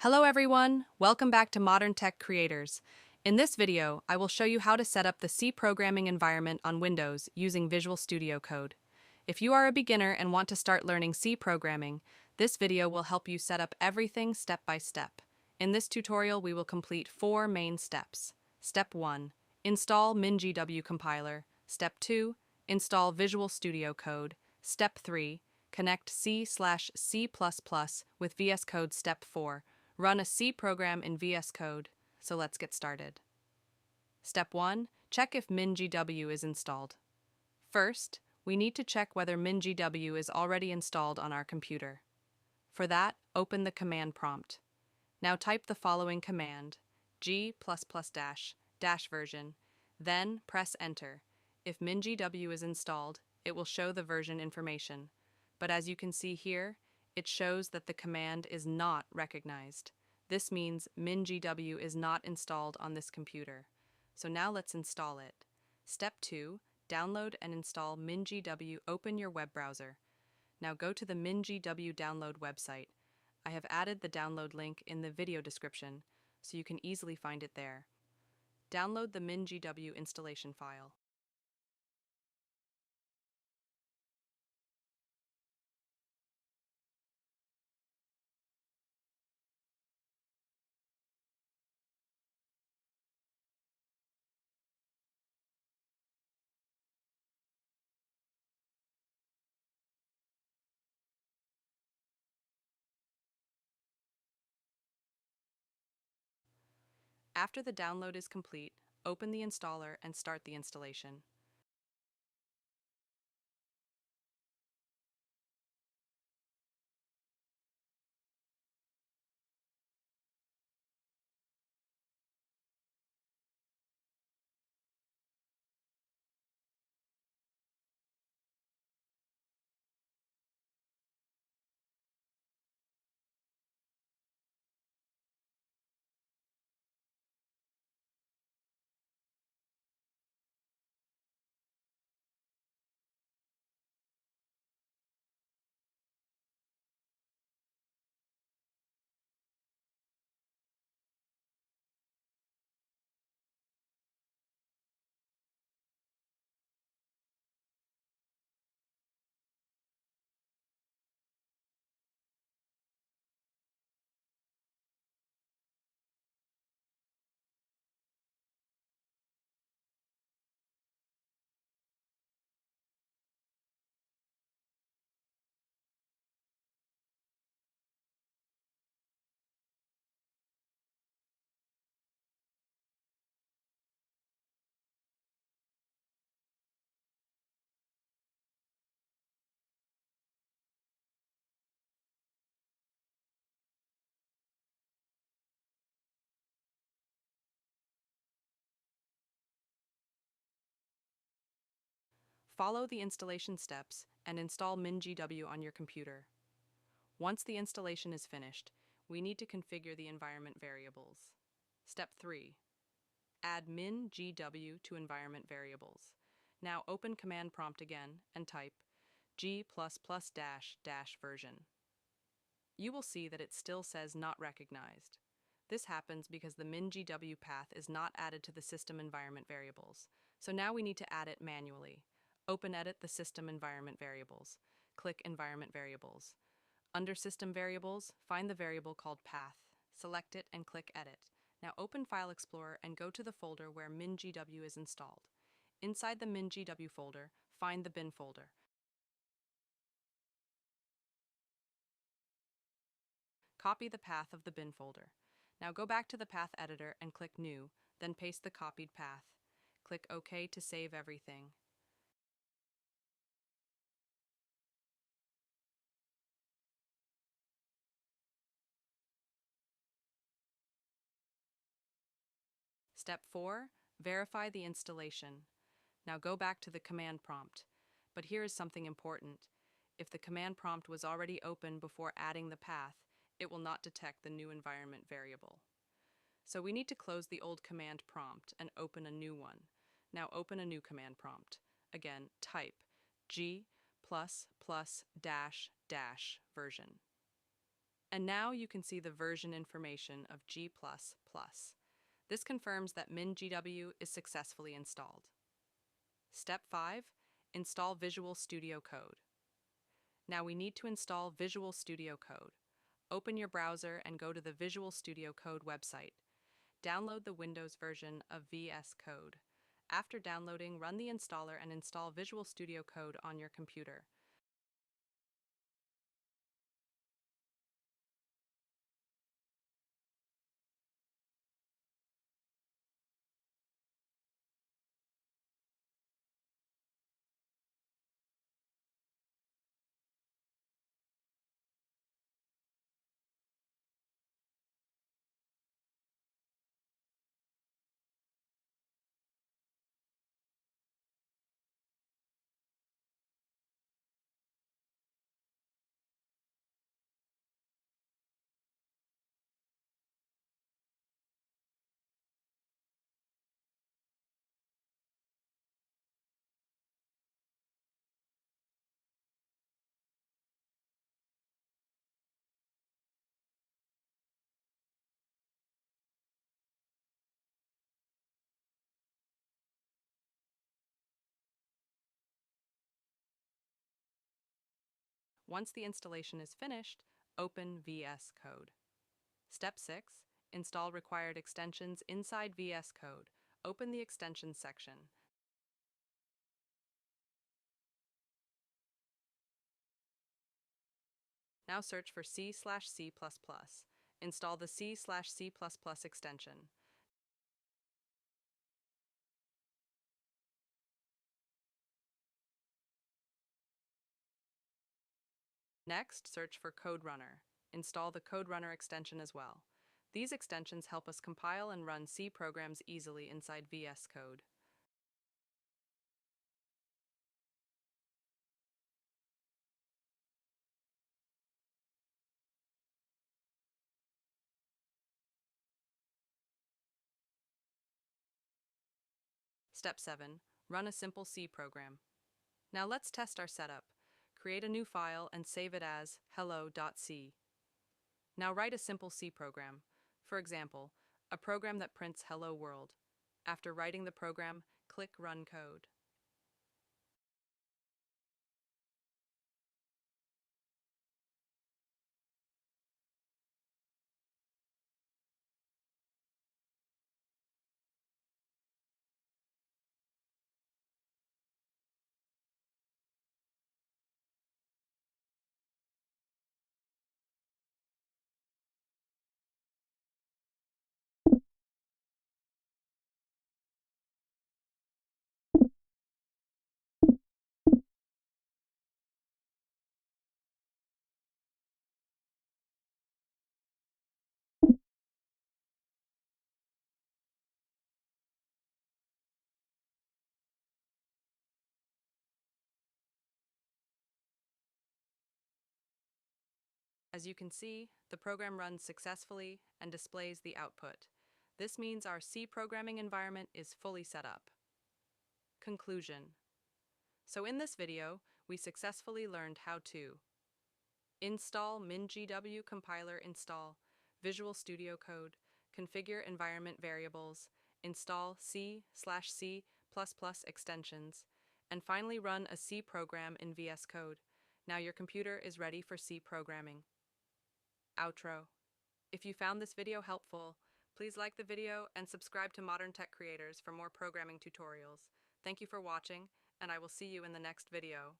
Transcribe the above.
Hello everyone, welcome back to Modern Tech Creators. In this video, I will show you how to set up the C programming environment on Windows using Visual Studio Code. If you are a beginner and want to start learning C programming, this video will help you set up everything step by step. In this tutorial, we will complete 4 main steps. Step 1. Install MinGW compiler. Step 2. Install Visual Studio Code. Step 3. Connect C/C++ with VS Code. Step 4. Run a C program in VS Code. So let's get started. Step 1. Check if MinGW is installed. First, we need to check whether MinGW is already installed on our computer. For that, open the command prompt. Now type the following command, g++ dash version, then press enter. If MinGW is installed, it will show the version information. But as you can see here, it shows that the command is not recognized. This means MinGW is not installed on this computer. So now let's install it. Step 2. Download and install MinGW. Open your web browser. Now go to the MinGW download website. I have added the download link in the video description, so you can easily find it there. Download the MinGW installation file. After the download is complete, open the installer and start the installation. Follow the installation steps and install MinGW on your computer. Once the installation is finished, we need to configure the environment variables. Step 3. Add MinGW to environment variables. Now open command prompt again and type g++ dash version. You will see that it still says not recognized. This happens because the MinGW path is not added to the system environment variables. So now we need to add it manually. Open Edit the System Environment Variables. Click Environment Variables. Under System Variables, find the variable called Path. Select it and click Edit. Now open File Explorer and go to the folder where MinGW is installed. Inside the MinGW folder, find the bin folder. Copy the path of the bin folder. Now go back to the path editor and click New, then paste the copied path. Click OK to save everything. Step 4. Verify the installation. Now go back to the command prompt. But here is something important. If the command prompt was already open before adding the path, it will not detect the new environment variable. So we need to close the old command prompt and open a new one. Now open a new command prompt. Again, type g++ dash version. And now you can see the version information of G++. This confirms that MinGW is successfully installed. Step 5. Install Visual Studio Code. Now we need to install Visual Studio Code. Open your browser and go to the Visual Studio Code website. Download the Windows version of VS Code. After downloading, run the installer and install Visual Studio Code on your computer. Once the installation is finished, open VS Code. Step 6. Install required extensions inside VS Code. Open the Extensions section. Now search for C/C++. Install the C/C++ extension. Next, search for Code Runner. Install the Code Runner extension as well. These extensions help us compile and run C programs easily inside VS Code. Step 7. Run a simple C program. Now let's test our setup. Create a new file and save it as hello.c. Now write a simple C program. For example, a program that prints Hello World. After writing the program, click Run Code. As you can see, the program runs successfully and displays the output. This means our C programming environment is fully set up. Conclusion. So in this video, we successfully learned how to install MinGW compiler, install Visual Studio Code, configure environment variables, install C/C++ extensions, and finally run a C program in VS Code. Now your computer is ready for C programming. Outro. If you found this video helpful, please like the video and subscribe to Modern Tech Creators for more programming tutorials. Thank you for watching, and I will see you in the next video.